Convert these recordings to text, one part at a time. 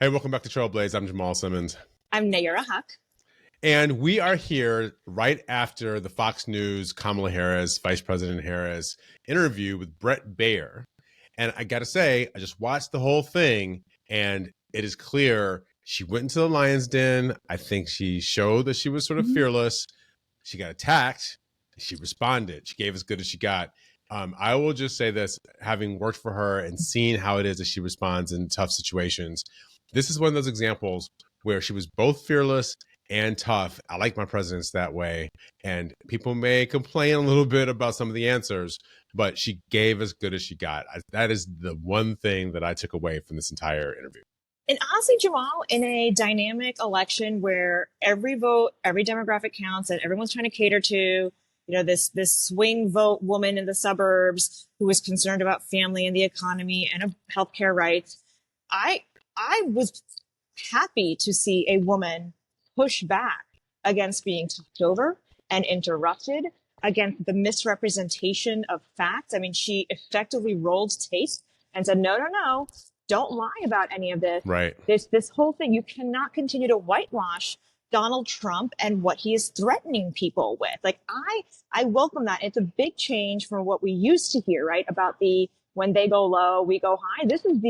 Hey, welcome back to Trailblaze. I'm Jamal Simmons. I'm Nayyera Huck. And we are here right after the Fox News Kamala Harris, Vice President Harris interview with Brett Baier. And I got to say, I just watched the whole thing, and it is clear she went into the lion's den. I think she showed that she was sort of fearless. She got attacked. She responded. She gave as good as she got. I will just say this, having worked for her and seen how it is that she responds in tough situations, this is one of those examples where she was both fearless and tough. I like my presidents that way. And people may complain a little bit about some of the answers, but she gave as good as she got. That is the one thing that I took away from this entire interview. And honestly, Jamal, in a dynamic election where every vote, every demographic counts, and everyone's trying to cater to, this swing vote woman in the suburbs who is concerned about family and the economy and healthcare rights, I was happy to see a woman push back against being talked over and interrupted, against the misrepresentation of facts. I mean, she effectively rolled tape and said, no, don't lie about any of this. Right. This whole thing, you cannot continue to whitewash Donald Trump and what he is threatening people with. Like, I welcome that. It's a big change from what we used to hear, right? About when they go low, we go high. This is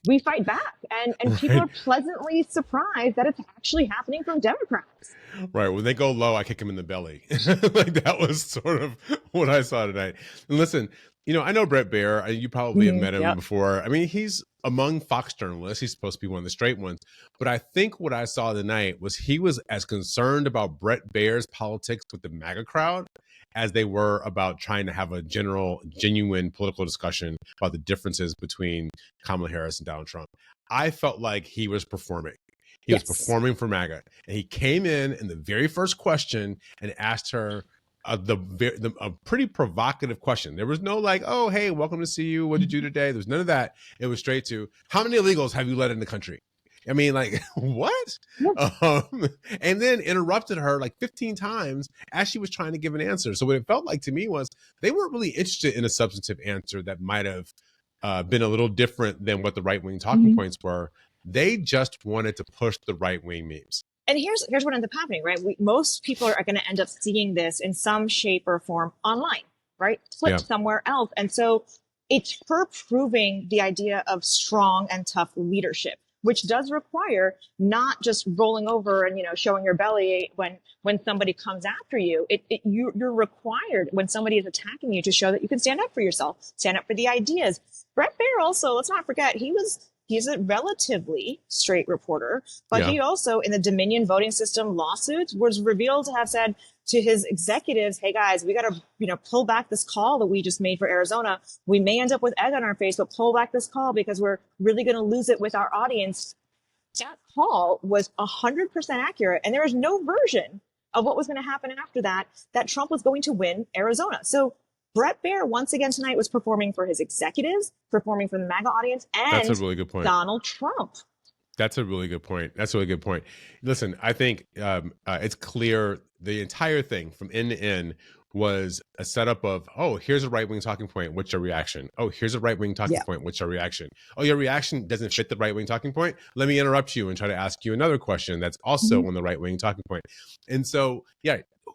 we fight back. And right. People are pleasantly surprised that it's actually happening from Democrats. Right. When they go low, I kick them in the belly. Like, that was sort of what I saw tonight. And listen, I know Brett Baier. You probably have met him before. I mean, he's among Fox journalists. He's supposed to be one of the straight ones. But I think what I saw tonight was he was as concerned about Brett Baier's politics with the MAGA crowd as they were about trying to have a genuine political discussion about the differences between Kamala Harris and Donald Trump. I felt like he was performing. He was performing for MAGA. And he came in the very first question and asked her a pretty provocative question. There was no like, oh, hey, welcome to see you. What did you do today? There was none of that. It was straight to, how many illegals have you let in the country? I mean, like, what? And then interrupted her like 15 times as she was trying to give an answer. So what it felt like to me was they weren't really interested in a substantive answer that might have been a little different than what the right-wing talking points were. They just wanted to push the right-wing memes. And here's what ends up happening, right? Most people are going to end up seeing this in some shape or form online, right? Clipped somewhere else. And so it's her proving the idea of strong and tough leadership, which does require not just rolling over and, showing your belly when somebody comes after you. You're required when somebody is attacking you to show that you can stand up for yourself, stand up for the ideas. Brett Baier also, let's not forget, he's a relatively straight reporter, but he also, in the Dominion voting system lawsuits, was revealed to have said to his executives, hey guys, we got to, pull back this call that we just made for Arizona. We may end up with egg on our face, but pull back this call because we're really going to lose it with our audience. That call was 100% accurate. And there was no version of what was going to happen after that Trump was going to win Arizona. So Brett Baier, once again tonight, was performing for his executives, performing for the MAGA audience, and that's a really good point. Donald Trump. That's a really good point. That's a really good point. Listen, I think it's clear the entire thing from end to end was a setup of, oh, here's a right-wing talking point. What's your reaction? Oh, here's a right-wing talking point. What's your reaction? Oh, your reaction doesn't fit the right-wing talking point. Let me interrupt you and try to ask you another question that's also on the right-wing talking point. And so,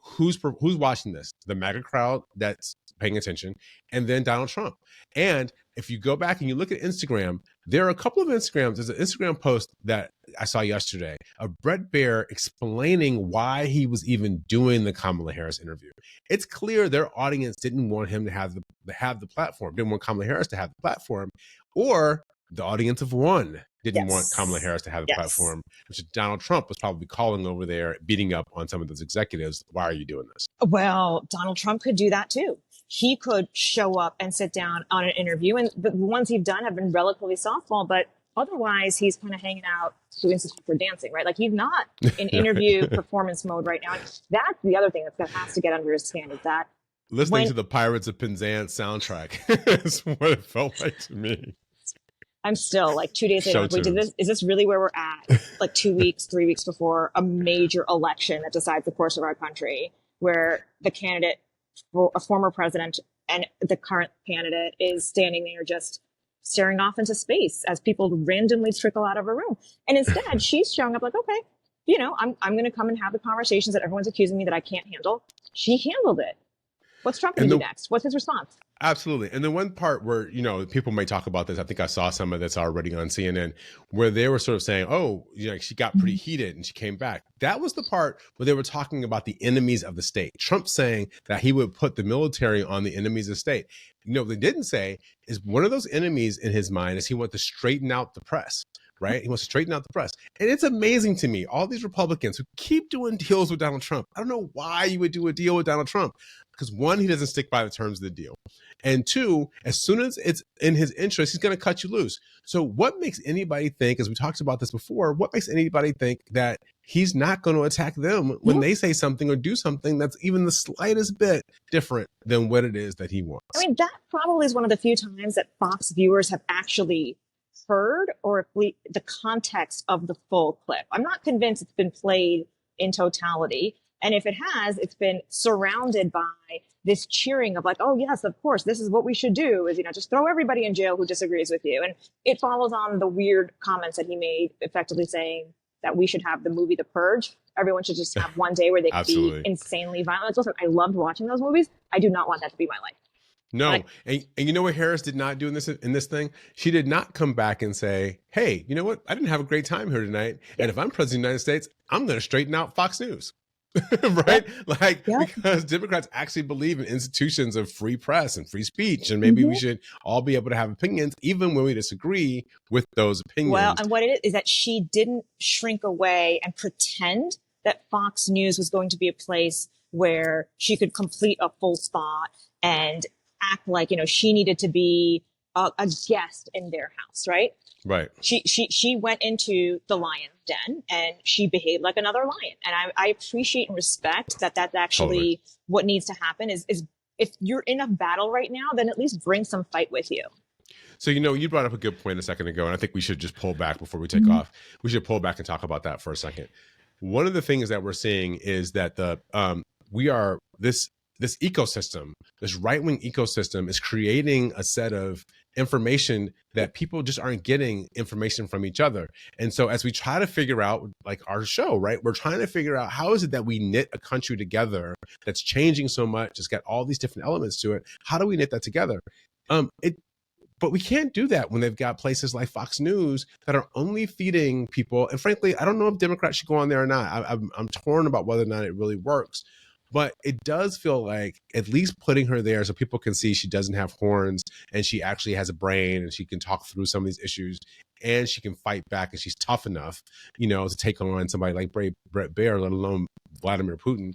who's watching this? The MAGA crowd that's paying attention, and then Donald Trump. And if you go back and you look at Instagram, there are a couple of Instagrams. There's an Instagram post that I saw yesterday of Brett Baier explaining why he was even doing the Kamala Harris interview. It's clear their audience didn't want him to have the platform, didn't want Kamala Harris to have the platform, or the audience of one didn't want Kamala Harris to have the platform, which Donald Trump was probably calling over there, beating up on some of those executives. Why are you doing this? Well, Donald Trump could do that too. He could show up and sit down on an interview, and the ones he's done have been relatively softball, but otherwise he's kind of hanging out doing stuff for dancing, right? Like, he's not in interview performance mode right now. And that's the other thing that has to get under his skin, is that listening to the Pirates of Penzance soundtrack is what it felt like to me. I'm still like 2 days later. Wait, is this really where we're at? Like 2 weeks, 3 weeks before a major election that decides the course of our country, where the candidate for a former president and the current candidate is standing there just staring off into space as people randomly trickle out of a room. And instead, she's showing up like, okay, I'm going to come and have the conversations that everyone's accusing me that I can't handle. She handled it. What's Trump going to do next? What's his response? Absolutely. And the one part where, people may talk about this, I think I saw some of this already on CNN, where they were sort of saying, oh, she got pretty heated and she came back. That was the part where they were talking about the enemies of the state. Trump saying that he would put the military on the enemies of the state. What they didn't say is one of those enemies in his mind is he wanted to straighten out the press. Right? He wants to straighten out the press. And it's amazing to me, all these Republicans who keep doing deals with Donald Trump. I don't know why you would do a deal with Donald Trump. Because one, he doesn't stick by the terms of the deal. And two, as soon as it's in his interest, he's going to cut you loose. So what makes anybody think, as we talked about this before, what makes anybody think that he's not going to attack them when they say something or do something that's even the slightest bit different than what it is that he wants? I mean, that probably is one of the few times that Fox viewers have actually heard or the context of the full clip. I'm not convinced it's been played in totality. And if it has, it's been surrounded by this cheering of like, oh, yes, of course, this is what we should do is, just throw everybody in jail who disagrees with you. And it follows on the weird comments that he made, effectively saying that we should have the movie The Purge. Everyone should just have one day where they can be insanely violent. Listen, I loved watching those movies. I do not want that to be my life. No. And you know what Harris did not do in this thing? She did not come back and say, hey, you know what? I didn't have a great time here tonight. And if I'm president of the United States, I'm going to straighten out Fox News. Right? Because Democrats actually believe in institutions of free press and free speech. And maybe we should all be able to have opinions, even when we disagree with those opinions. Well, and what it is that she didn't shrink away and pretend that Fox News was going to be a place where she could complete a full thought and act like, she needed to be a guest in their house, right? Right. She went into the lion's den and she behaved like another lion. And I appreciate and respect that that's actually what needs to happen is if you're in a battle right now, then at least bring some fight with you. So, you brought up a good point a second ago, and I think we should just pull back before we take off. We should pull back and talk about that for a second. One of the things that we're seeing is that this ecosystem, this right-wing ecosystem is creating a set of information that people just aren't getting information from each other. And so as we try to figure out, like our show, right, we're trying to figure out how is it that we knit a country together that's changing so much, it's got all these different elements to it. How do we knit that together? But we can't do that when they've got places like Fox News that are only feeding people. And frankly, I don't know if Democrats should go on there or not. I'm torn about whether or not it really works. But it does feel like at least putting her there so people can see she doesn't have horns and she actually has a brain and she can talk through some of these issues and she can fight back and she's tough enough, to take on somebody like Brett Baier, let alone Vladimir Putin.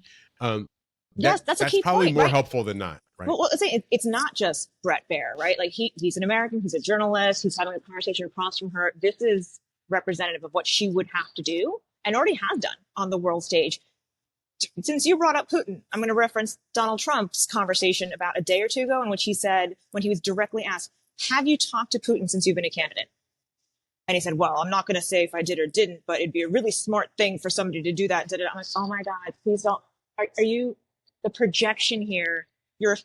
Yes, that's a key probably point, more right? helpful than not. Right? Well, it's not just Brett Baier, right? Like he's an American, he's a journalist, he's having a conversation across from her. This is representative of what she would have to do and already has done on the world stage. Since you brought up Putin, I'm going to reference Donald Trump's conversation about a day or two ago in which he said, when he was directly asked, have you talked to Putin since you've been a candidate? And he said, well, I'm not going to say if I did or didn't, but it'd be a really smart thing for somebody to do that. I'm like, oh my God, please don't. Are you the projection here? You're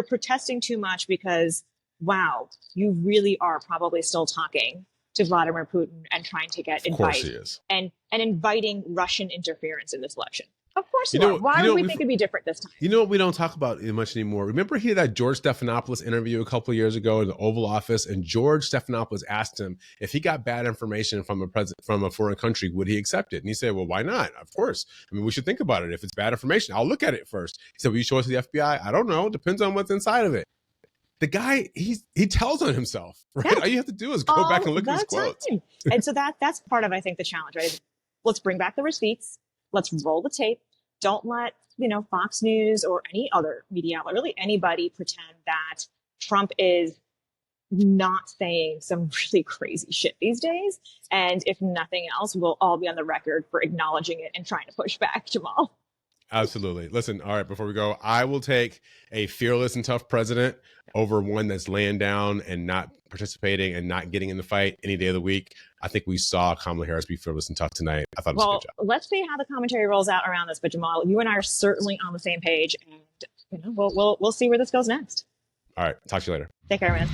protesting too much because, wow, you really are probably still talking to Vladimir Putin and trying to get advice and inviting Russian interference in this election. Of course you are. Why would we think it'd be different this time? You know what we don't talk about much anymore? Remember he had that George Stephanopoulos interview a couple of years ago in the Oval Office, and George Stephanopoulos asked him if he got bad information from a foreign country, would he accept it? And he said, well, why not? Of course. I mean, we should think about it. If it's bad information, I'll look at it first. He said, will you show it to the FBI? I don't know. Depends on what's inside of it. The guy, he tells on himself, right? Yeah. All you have to do is go back and look at his quotes. And so that's part of, I think, the challenge, right? Let's bring back the receipts. Let's roll the tape. Don't let, Fox News or any other media outlet, really anybody, pretend that Trump is not saying some really crazy shit these days. And if nothing else, we'll all be on the record for acknowledging it and trying to push back, Jamal. Absolutely. Listen, all right, before we go, I will take a fearless and tough president over one that's laying down and not participating and not getting in the fight any day of the week. I think we saw Kamala Harris be fearless and tough tonight. I thought it was a good job. Let's see how the commentary rolls out around this. But Jamal, you and I are certainly on the same page, and we'll see where this goes next. All right. Talk to you later. Take care, man.